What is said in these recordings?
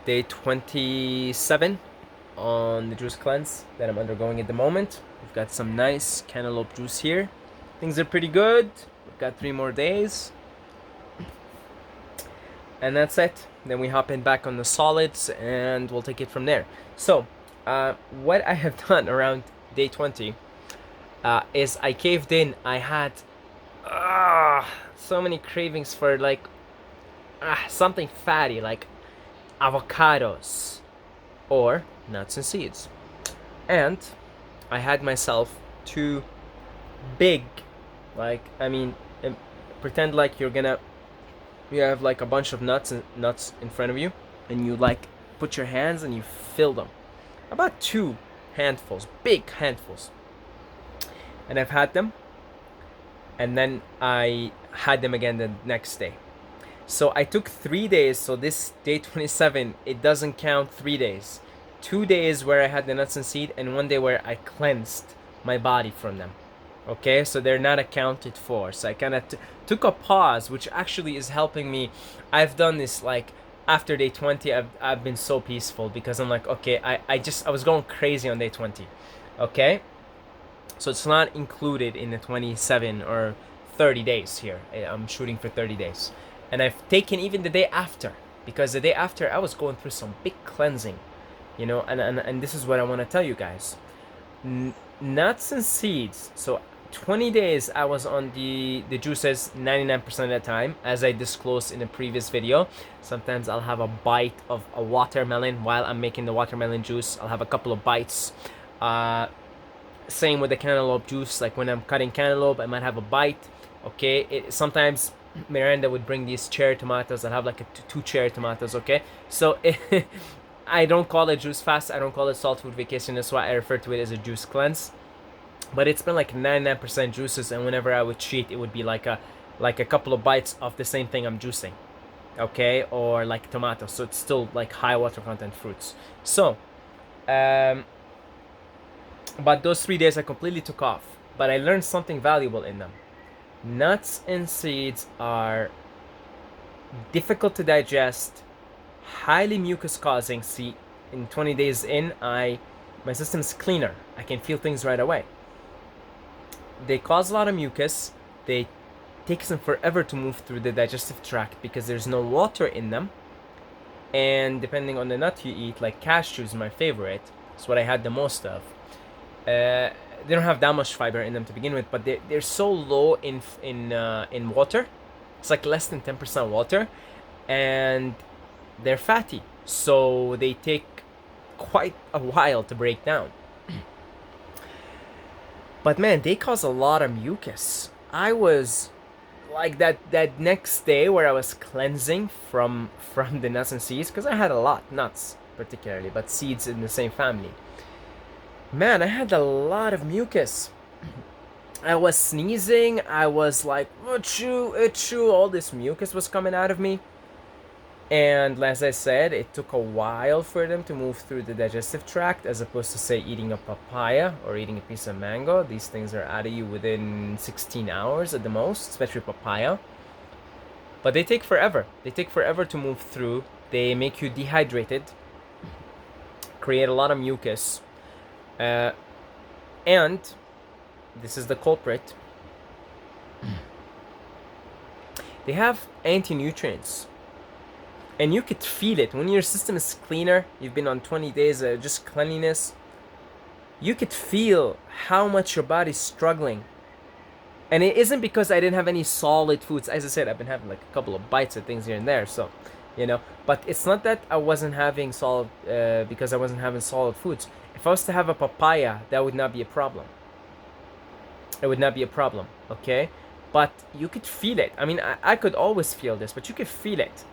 day 27 on the juice cleanse that I'm undergoing at the moment. We've got some nice cantaloupe juice here. Things are pretty good. We've got 3 more days. And that's it. Then we hop in back on the solids and we'll take it from there. So, what I have done around day 20 is I caved in. I had so many cravings for like something fatty, like avocados or nuts and seeds. And I had myself 2 big, like, I mean, pretend like you have like a bunch of nuts in front of you, and you like put your hands and you fill them. About 2 handfuls, big handfuls. And I've had them, and then I had them again the next day. So I took 3 days. So this day 27, it doesn't count 3 days. 2 days where I had the nuts and seed, and 1 day where I cleansed my body from them. Okay, so they're not accounted for. So I kind of took a pause, which actually is helping me. I've done this like after day 20. I've been so peaceful because I'm like, okay, I was going crazy on day 20. Okay, so it's not included in the 27 or 30 days here. I'm shooting for 30 days. And I've taken even the day after, because the day after I was going through some big cleansing, you know, and this is what I want to tell you guys. Nuts and seeds. So 20 days I was on the juices 99% of the time, as I disclosed in a previous video. Sometimes I'll have a bite of a watermelon while I'm making the watermelon juice. I'll have a couple of bites. Same with the cantaloupe juice. Like when I'm cutting cantaloupe, I might have a bite. Okay, sometimes Miranda would bring these cherry tomatoes. I'll have like 2 cherry tomatoes. Okay, so I don't call it juice fast. I don't call it salt food vacation. That's why I refer to it as a juice cleanse. But it's been like 99% juices, and whenever I would cheat, it would be like a couple of bites of the same thing I'm juicing, okay, or like tomatoes. So it's still like high water content fruits. So, but those 3 days I completely took off. But I learned something valuable in them. Nuts and seeds are difficult to digest, highly mucus causing. See, in 20 days in, my system's cleaner. I can feel things right away. They cause a lot of mucus. They take them forever to move through the digestive tract because there's no water in them. And depending on the nut you eat, like cashews is my favorite. It's what I had the most of. They don't have that much fiber in them to begin with, but they're so low in water. It's like less than 10% water, and they're fatty, so they take quite a while to break down. But man, they cause a lot of mucus. I was like that next day where I was cleansing from the nuts and seeds, because I had a lot, nuts particularly, but seeds in the same family. Man, I had a lot of mucus. I was sneezing. I was like, achoo, all this mucus was coming out of me. And as I said, it took a while for them to move through the digestive tract, as opposed to, say, eating a papaya or eating a piece of mango. These things are out of you within 16 hours at the most, especially papaya. But they take forever. They take forever to move through. They make you dehydrated, create a lot of mucus. And this is the culprit. They have anti-nutrients. And you could feel it when your system is cleaner. You've been on 20 days of just cleanliness. You could feel how much your body's struggling. And it isn't because I didn't have any solid foods. As I said, I've been having like a couple of bites of things here and there. So, you know, but it's not that I wasn't having solid, because I wasn't having solid foods. If I was to have a papaya, that would not be a problem. It would not be a problem, okay? But you could feel it. I mean, I could always feel this, but you could feel it.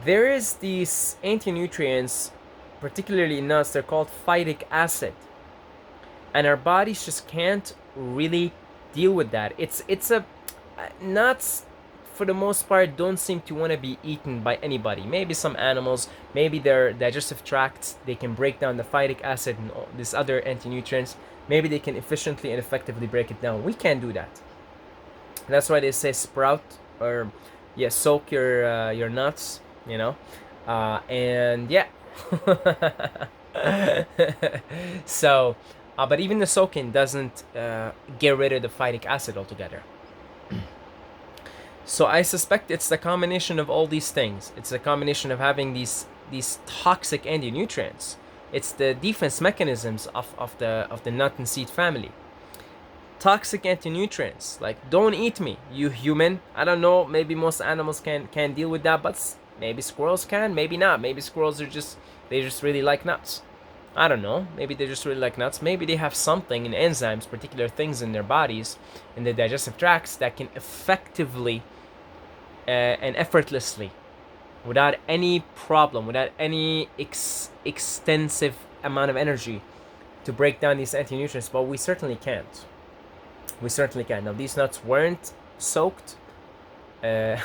There is these anti-nutrients, particularly in nuts. They're called phytic acid, and our bodies just can't really deal with that. Nuts, for the most part, don't seem to want to be eaten by anybody. Maybe some animals, maybe their digestive tracts, they can break down the phytic acid and all these other anti-nutrients. Maybe they can efficiently and effectively break it down. We can't do that. That's why they say sprout, or soak your nuts, you know, And yeah. So, but even the soaking doesn't get rid of the phytic acid altogether. So I suspect it's the combination of all these things. It's a combination of having these toxic anti-nutrients. It's the defense mechanisms of the nut and seed family. Toxic anti-nutrients, like don't eat me, you human. I don't know, maybe most animals can deal with that, but maybe squirrels can, maybe not. Maybe squirrels are just they just really like nuts. I don't know. Maybe they just really like nuts. Maybe they have something in enzymes, particular things in their bodies, in the digestive tracts that can effectively and effortlessly, without any problem, without any extensive amount of energy, to break down these anti-nutrients. But we certainly can't. We certainly can. Now these nuts weren't soaked. Yeah,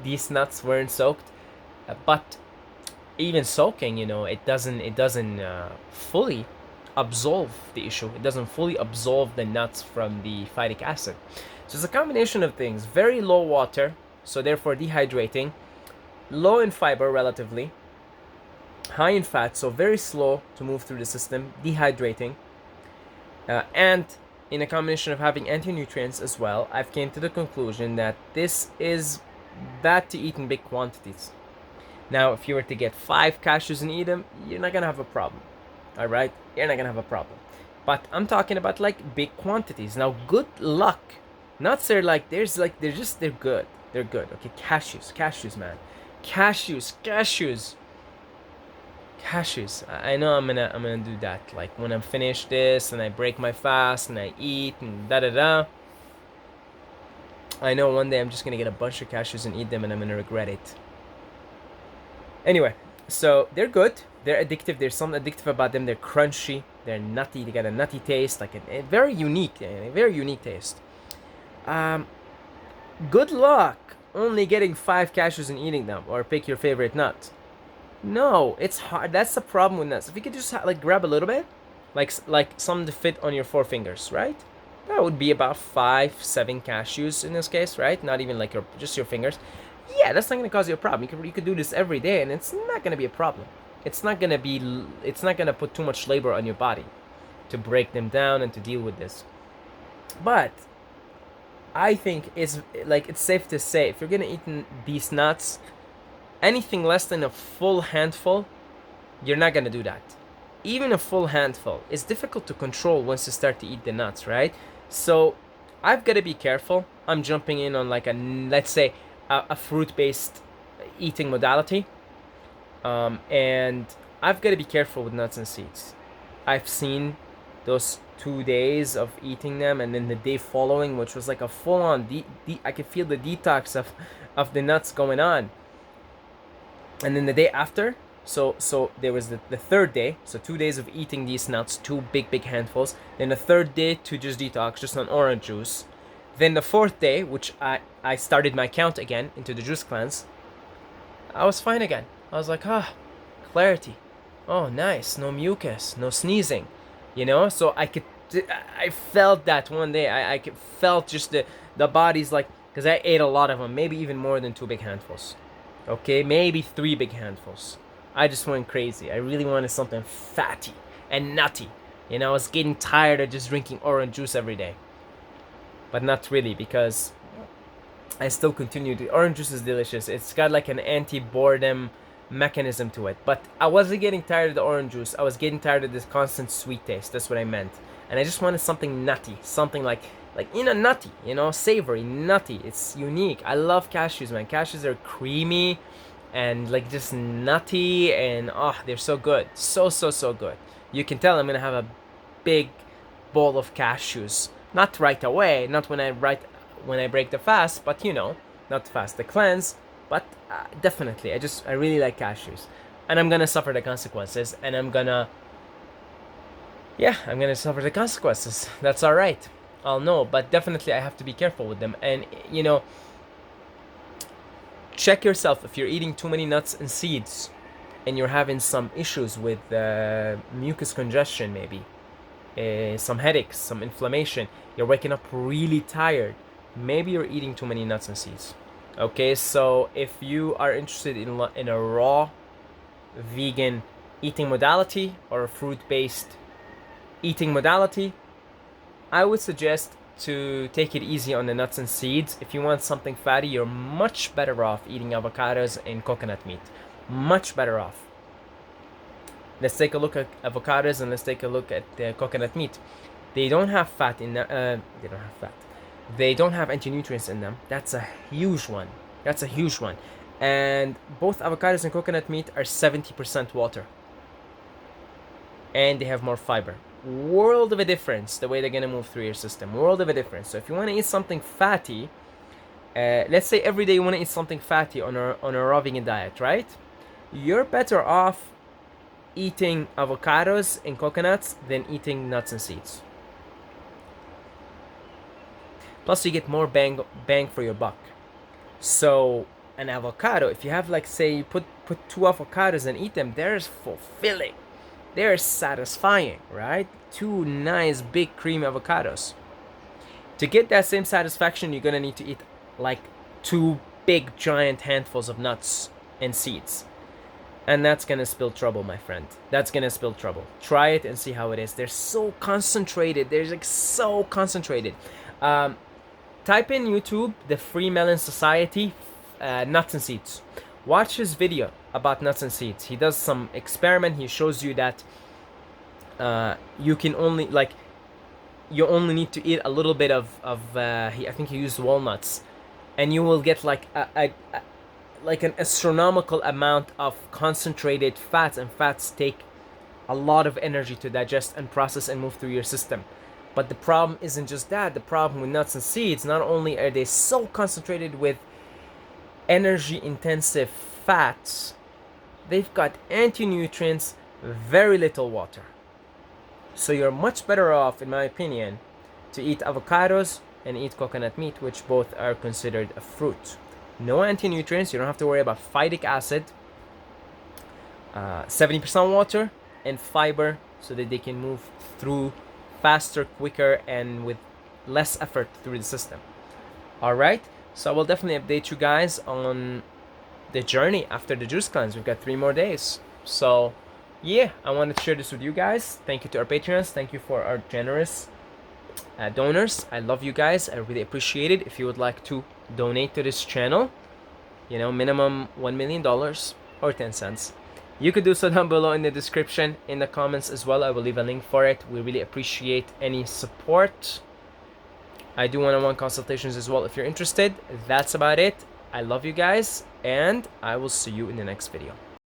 these nuts weren't soaked, but even soaking, it doesn't fully absolve the issue. It doesn't fully absolve the nuts from the phytic acid. So it's a combination of things. Very low water, so therefore dehydrating. Low in fiber relatively. High in fat, so very slow to move through the system, dehydrating. And in a combination of having anti-nutrients as well, I've came to the conclusion that this is bad to eat in big quantities. Now, if you were to get 5 cashews and eat them, you're not gonna have a problem. All right, you're not gonna have a problem. But I'm talking about like big quantities. Now, good luck. Nuts are like they're good. They're good. Okay, cashews, man, cashews. I know I'm gonna do that. Like when I'm finished this and I break my fast and I eat and da da da. I know one day I'm just gonna get a bunch of cashews and eat them and I'm gonna regret it. Anyway, so they're good. They're addictive. There's something addictive about them. They're crunchy. They're nutty. They got a nutty taste, like a very unique taste. Good luck only getting 5 cashews and eating them, or pick your favorite nut. No, it's hard. That's the problem with nuts. If you could just like grab a little bit, like some to fit on your 4 fingers, right? That would be about 5-7 cashews in this case, right? Not even like just your fingers. Yeah, that's not gonna cause you a problem. You could do this every day, and it's not gonna be a problem. It's not gonna put too much labor on your body to break them down and to deal with this. But I think it's safe to say if you're gonna eat these nuts, anything less than a full handful, you're not gonna do that. Even a full handful is difficult to control once you start to eat the nuts, right? So I've got to be careful. I'm jumping in on like let's say a fruit-based eating modality, and I've got to be careful with nuts and seeds. I've seen those 2 days of eating them, and then the day following, which was like a full-on I could feel the detox of the nuts going on. And then the day after, so there was the 3rd day, so 2 days of eating these nuts, 2 big handfuls. Then the 3rd day to just detox, just on orange juice. Then the 4th day, which I started my count again into the juice cleanse, I was fine again. I was like, clarity. Oh, nice. No mucus, no sneezing. So I felt that one day. I felt just the body's like, because I ate a lot of them, maybe even more than 2 big handfuls. Okay, maybe 3 big handfuls. I just went crazy. I really wanted something fatty and nutty. I was getting tired of just drinking orange juice every day. But not really, because I still continued. The orange juice is delicious. It's got like an anti-boredom mechanism to it. But I wasn't getting tired of the orange juice. I was getting tired of this constant sweet taste. That's what I meant. And I just wanted something nutty. Something like nutty, savory, nutty. It's unique. I love cashews, man. Cashews are creamy and like just nutty, and they're so good. So good. You can tell I'm gonna have a big bowl of cashews. Not right away, not when I break the fast, but not fast, the cleanse, but definitely. I really like cashews. And I'm gonna suffer the consequences, and I'm gonna suffer the consequences. That's alright. I'll know, but definitely I have to be careful with them. And check yourself if you're eating too many nuts and seeds and you're having some issues with mucus congestion, maybe some headaches, some inflammation, you're waking up really tired, maybe you're eating too many nuts and seeds. Okay, so if you are interested in a raw vegan eating modality or a fruit-based eating modality, I would suggest to take it easy on the nuts and seeds. If you want something fatty, you're much better off eating avocados and coconut meat. Much better off. Let's take a look at avocados and let's take a look at the coconut meat. They don't have fat in them. They don't have fat. They don't have anti-nutrients in them. That's a huge one. That's a huge one. And both avocados and coconut meat are 70% water. And they have more fiber. World of a difference the way they're gonna move through your system. World of a difference. So if you want to eat something fatty, let's say every day you want to eat something fatty on a raw vegan diet, right? You're better off eating avocados and coconuts than eating nuts and seeds. Plus, you get more bang for your buck. So an avocado, if you have, like, say you put 2 avocados and eat them, they're fulfilling. They're satisfying, right? 2 nice big creamy avocados. To get that same satisfaction, you're gonna need to eat like 2 big giant handfuls of nuts and seeds. And that's gonna spill trouble, my friend. That's gonna spill trouble. Try it and see how it is. They're so concentrated. They're like so concentrated. Type in YouTube the Free Melon Society nuts and seeds. Watch his video about nuts and seeds. He does some experiment. He shows you that you can only you only need to eat a little bit of I think he used walnuts, and you will get like an astronomical amount of concentrated fats, and fats take a lot of energy to digest and process and move through your system. But the problem isn't just that. The problem with nuts and seeds, not only are they so concentrated with energy intensive fats, they've got anti-nutrients, very little water. So you're much better off, in my opinion, to eat avocados and eat coconut meat, which both are considered a fruit. No anti-nutrients, you don't have to worry about phytic acid, 70% water, and fiber, so that they can move through faster, quicker, and with less effort through the system. Alright, so I will definitely update you guys on the journey after the juice cleanse. We've got 3 more days. So yeah, I wanted to share this with you guys. Thank you to our Patreons. Thank you for our generous donors. I love you guys. I really appreciate it. If you would like to donate to this channel, you know, minimum $1 million or 10 cents. You could do so down below in the description, in the comments as well. I will leave a link for it. We really appreciate any support. I do one-on-one consultations as well if you're interested. That's about it. I love you guys, and I will see you in the next video.